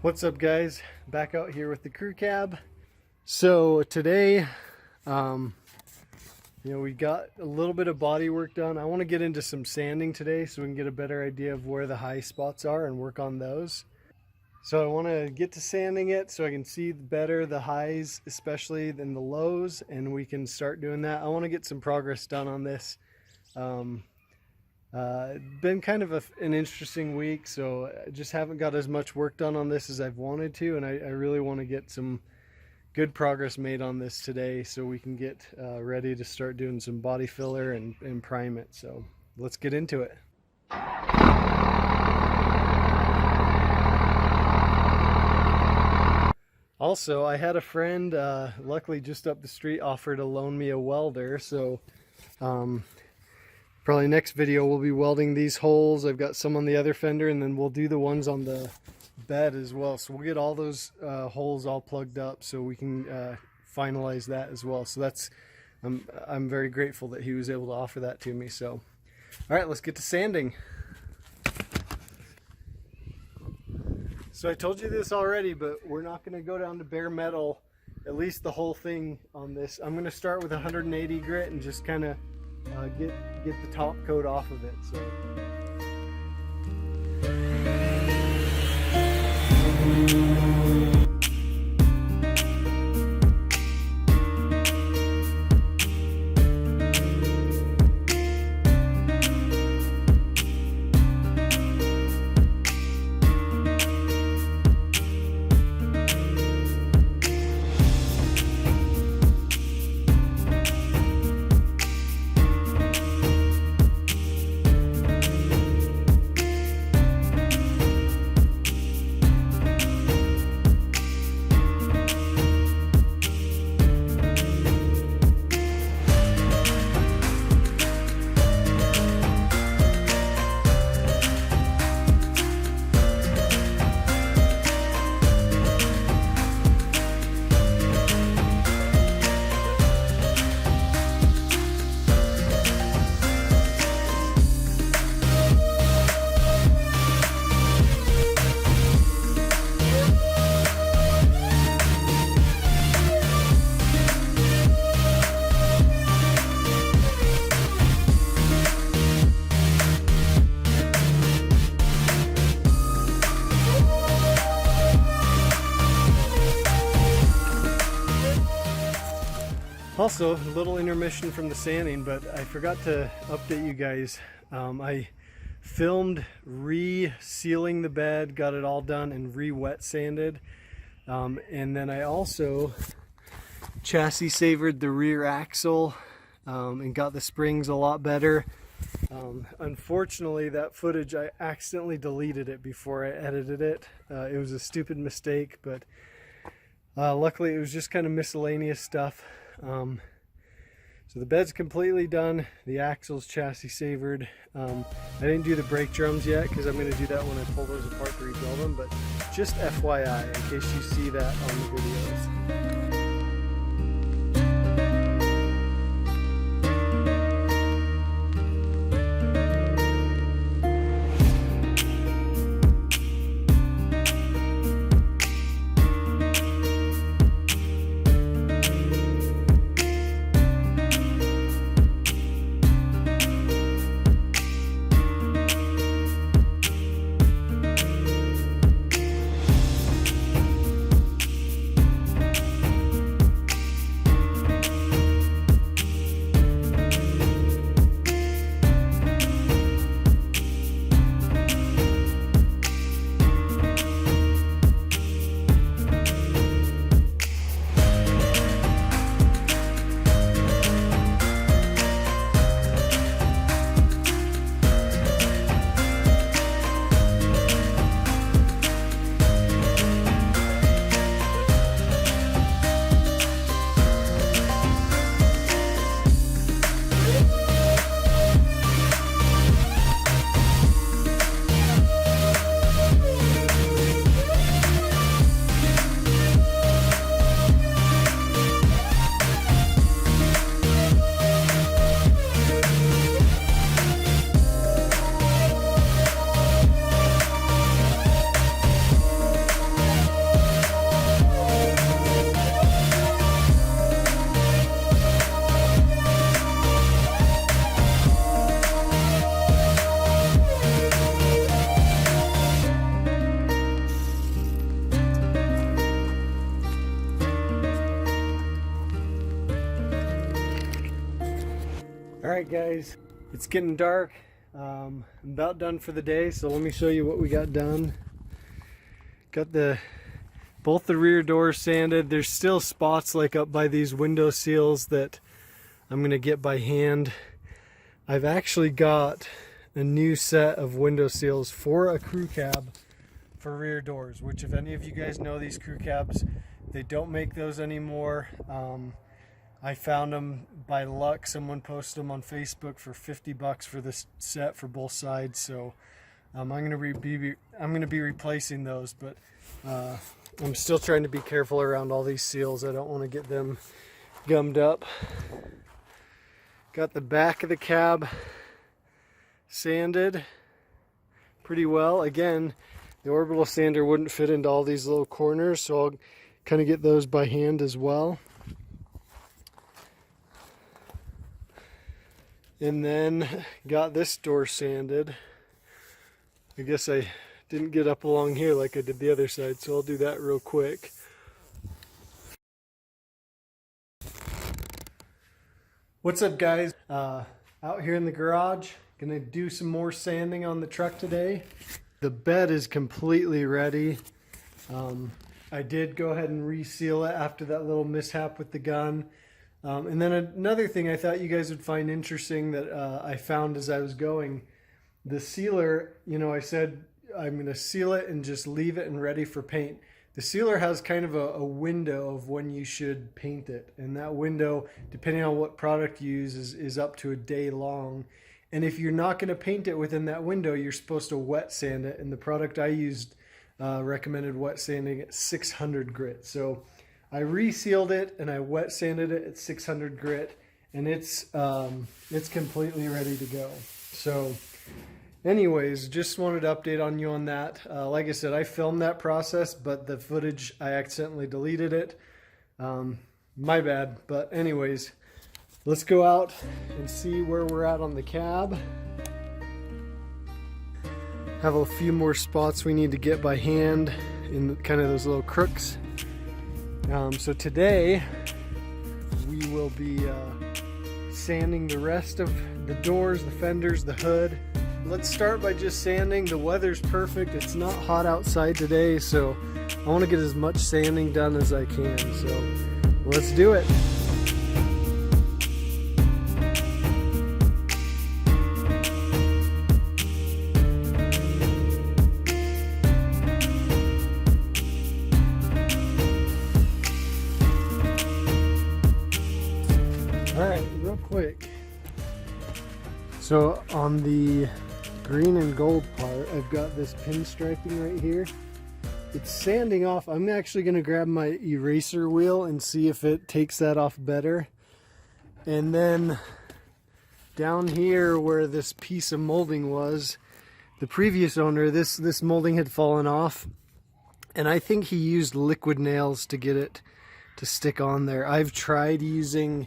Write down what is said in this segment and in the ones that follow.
What's up, guys? Back out here with the crew cab. So today, we got a little bit of body work done. I want to get into some sanding today so we can get a better idea of where the high spots are and work on those. So I want to get to sanding it so I can see better the highs, especially than the lows, and we can start doing that. I want to get some progress done on this. Been kind of an interesting week, so I just haven't got as much work done on this as I've wanted to, and I really want to get some good progress made on this today so we can get ready to start doing some body filler and prime it. So let's get into it. Also, I had a friend, luckily just up the street, offer to loan me a welder, so probably next video we'll be welding these holes. I've got some on the other fender, and then we'll do the ones on the bed as well. So we'll get all those holes all plugged up so we can finalize that as well. So that's, I'm very grateful that he was able to offer that to me. So, all right, let's get to sanding. So I told you this already, but we're not going to go down to bare metal, at least the whole thing on this. I'm going to start with 180 grit and just kind of get the top coat off of it. So. Also, a little intermission from the sanding, but I forgot to update you guys. I filmed re-sealing the bed, got it all done, and re-wet sanded. And then I also chassis savored the rear axle and got the springs a lot better. Unfortunately, that footage, I accidentally deleted it before I edited it. It was a stupid mistake, but luckily it was just kind of miscellaneous stuff. So the bed's completely done, the axle's chassis savored. I didn't do the brake drums yet because I'm going to do that when I pull those apart to rebuild them, but just FYI in case you see that on the videos. Alright guys, it's getting dark. I'm about done for the day, so let me show you what we got done. Got both the rear doors sanded. There's still spots like up by these window seals that I'm gonna get by hand. I've actually got a new set of window seals for a crew cab for rear doors, which if any of you guys know these crew cabs, they don't make those anymore. I found them by luck. Someone posted them on Facebook for 50 bucks for this set for both sides. So I'm gonna be replacing those, but I'm still trying to be careful around all these seals. I don't want to get them gummed up. Got the back of the cab sanded pretty well. Again, the orbital sander wouldn't fit into all these little corners, so I'll kind of get those by hand as well. And then got this door sanded. I guess I didn't get up along here like I did the other side, so I'll do that real quick. What's up guys? Out here in the garage, gonna do some more sanding on the truck today. The bed is completely ready. I did go ahead and reseal it after that little mishap with the gun. And then another thing I thought you guys would find interesting that I found as I was going, the sealer, you know, I said I'm going to seal it and just leave it and ready for paint. The sealer has kind of a window of when you should paint it. And that window, depending on what product you use, is up to a day long. And if you're not going to paint it within that window, you're supposed to wet sand it. And the product I used recommended wet sanding at 600 grit. So I resealed it and I wet sanded it at 600 grit, and it's completely ready to go. So anyways, just wanted to update on you on that. Like I said, I filmed that process, but the footage, I accidentally deleted it. My bad. But anyways, let's go out and see where we're at on the cab. Have a few more spots we need to get by hand in kind of those little crooks. So today we will be sanding the rest of the doors, the fenders, the hood. Let's start by just sanding. The weather's perfect. It's not hot outside today, so I want to get as much sanding done as I can. So let's do it. Alright, real quick. So on the green and gold part, I've got this pinstriping right here. It's sanding off. I'm actually going to grab my eraser wheel and see if it takes that off better. And then down here where this piece of molding was, the previous owner, this molding had fallen off. And I think he used liquid nails to get it to stick on there. I've tried using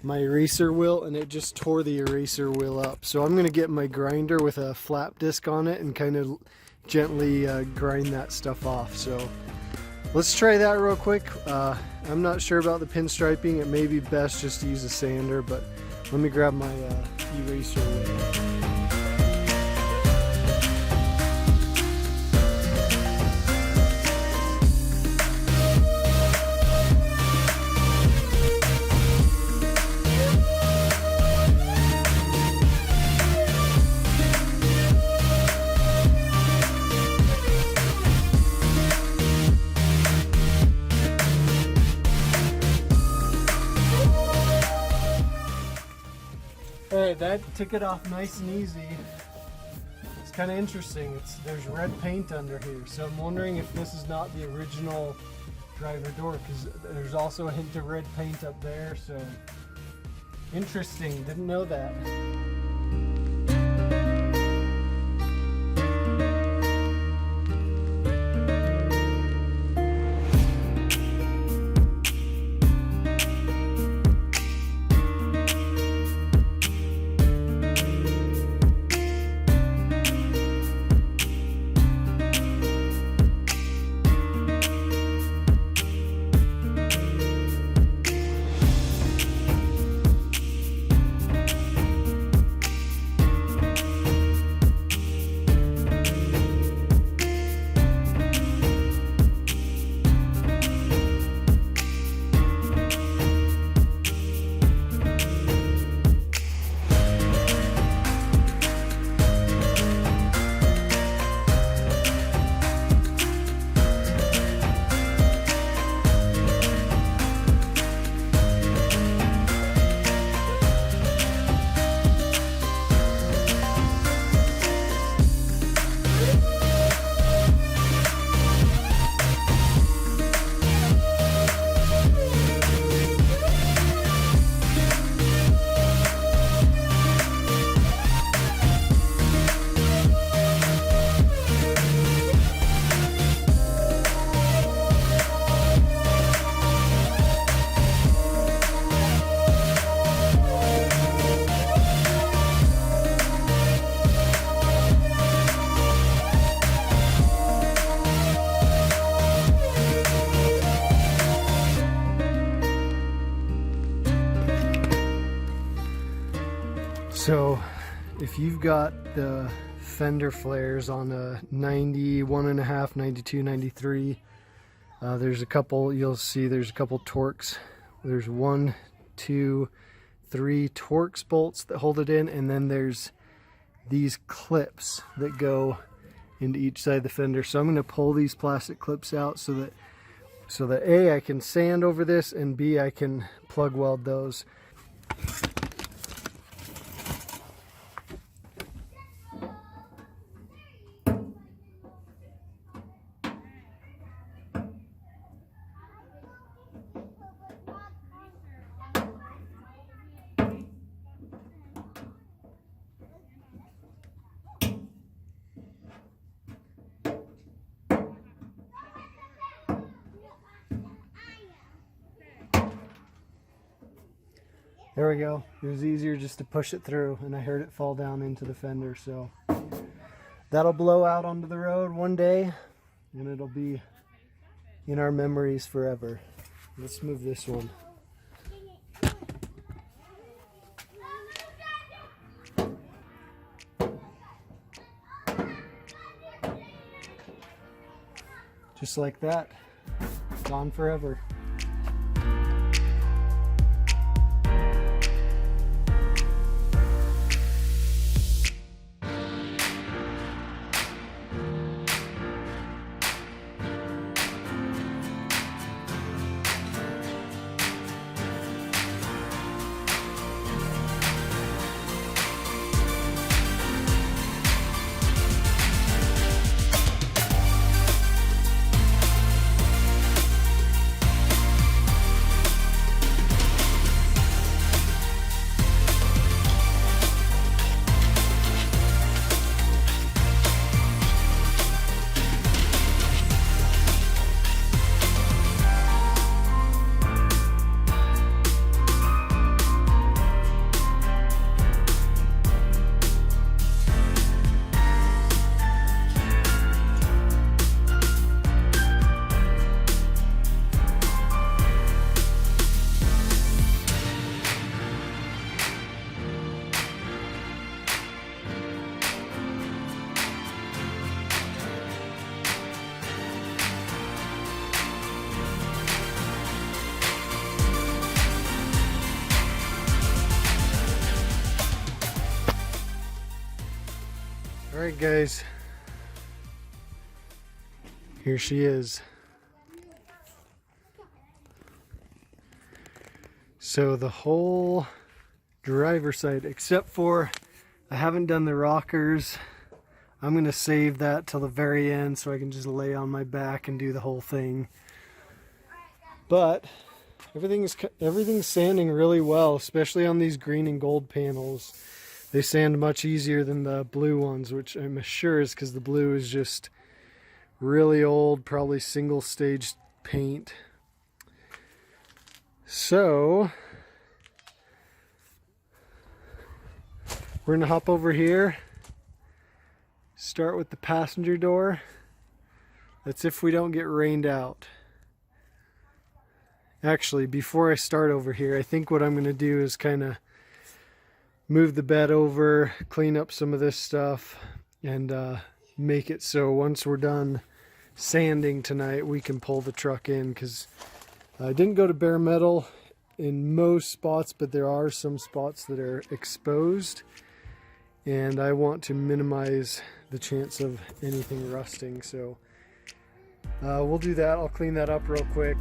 my eraser wheel and it just tore the eraser wheel up. So I'm going to get my grinder with a flap disc on it and kind of gently grind that stuff off. So let's try that real quick. I'm not sure about the pinstriping. It may be best just to use a sander, but let me grab my eraser wheel. Alright, that took it off nice and easy. It's kind of interesting. There's red paint under here, so I'm wondering if this is not the original driver door, because there's also a hint of red paint up there, so interesting. Didn't know that. So if you've got the Fender flares on a 91.5, 92, 93, there's a couple, you'll see there's a couple Torx. There's 1, 2, 3 Torx bolts that hold it in, and then there's these clips that go into each side of the fender. So I'm going to pull these plastic clips out so that A, I can sand over this, and B, I can plug weld those. There we go. It was easier just to push it through, and I heard it fall down into the fender, so that'll blow out onto the road one day, and it'll be in our memories forever. Let's move this one. Just like that, gone forever. Alright guys, here she is. So the whole driver's side, except for I haven't done the rockers. I'm going to save that till the very end so I can just lay on my back and do the whole thing. But everything's sanding really well, especially on these green and gold panels. They sand much easier than the blue ones, which I'm sure is because the blue is just really old, probably single stage paint. So we're gonna hop over here, start with the passenger door. That's if we don't get rained out. Actually, before I start over here, I think what I'm gonna do is kind of move the bed over, clean up some of this stuff, and make it so once we're done sanding tonight, we can pull the truck in, because I didn't go to bare metal in most spots, but there are some spots that are exposed, and I want to minimize the chance of anything rusting. So we'll do that. I'll clean that up real quick.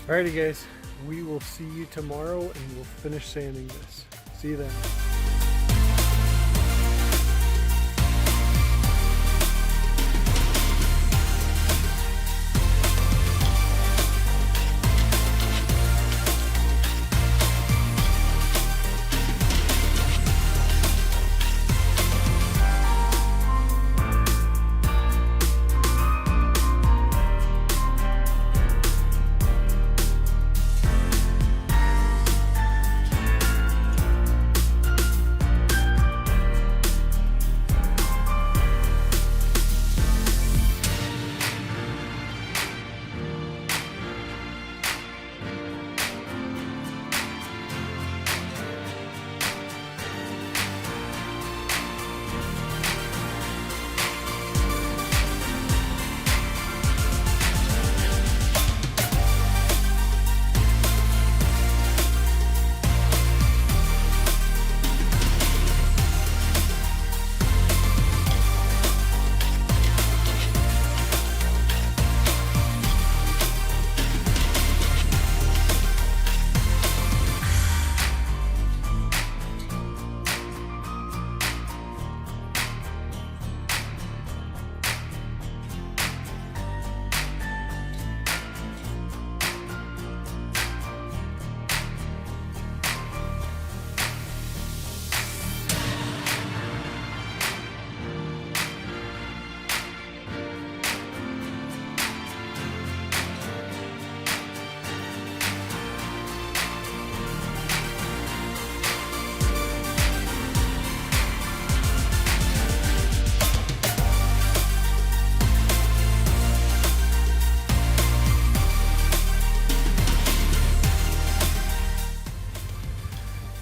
Alrighty guys, we will see you tomorrow and we'll finish sanding this. See you then.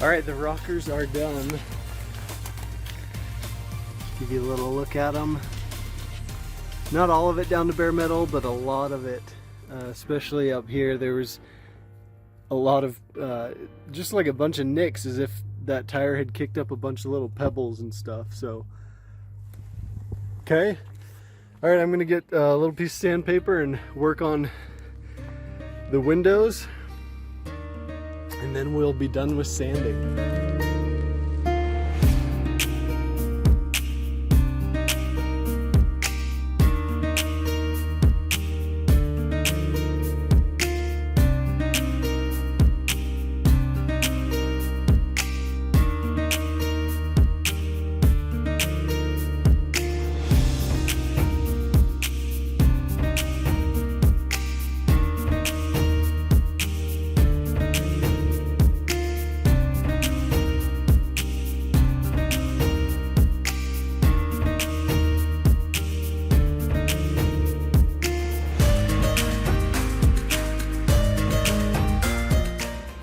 Alright, the rockers are done. Give you a little look at them. Not all of it down to bare metal, but a lot of it. Especially up here, there was a lot of, just like a bunch of nicks, as if that tire had kicked up a bunch of little pebbles and stuff, so. Okay. Alright, I'm gonna get a little piece of sandpaper and work on the windows. And then we'll be done with sanding.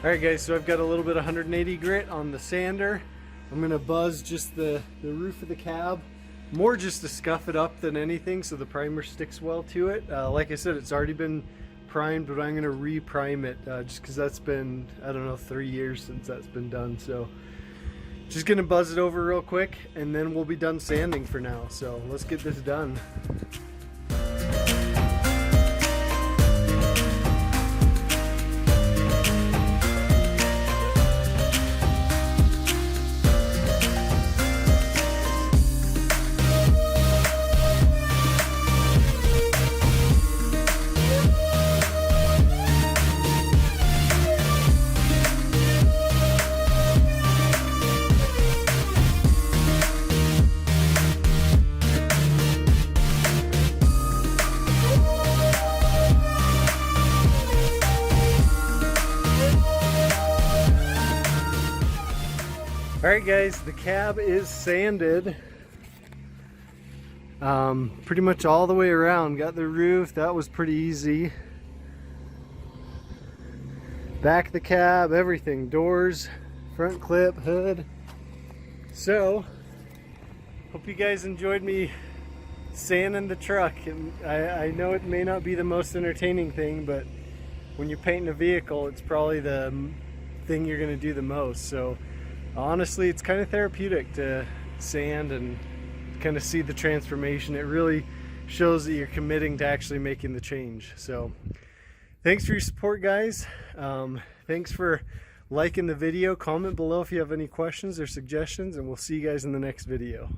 Alright guys, so I've got a little bit of 180 grit on the sander. I'm gonna buzz just the roof of the cab, more just to scuff it up than anything so the primer sticks well to it. Like I said, it's already been primed, but I'm gonna re-prime it just because that's been, I don't know, 3 years since that's been done. So just gonna buzz it over real quick and then we'll be done sanding for now. So let's get this done. Alright guys, the cab is sanded pretty much all the way around. Got the roof, that was pretty easy. Back of the cab, everything, doors, front clip, hood. So, hope you guys enjoyed me sanding the truck. And I know it may not be the most entertaining thing, but when you're painting a vehicle, it's probably the thing you're going to do the most. So honestly, it's kind of therapeutic to sand and kind of see the transformation. It really shows that you're committing to actually making the change. So Thanks for your support, guys. Thanks for liking the video. Comment below if you have any questions or suggestions, and we'll see you guys in the next video.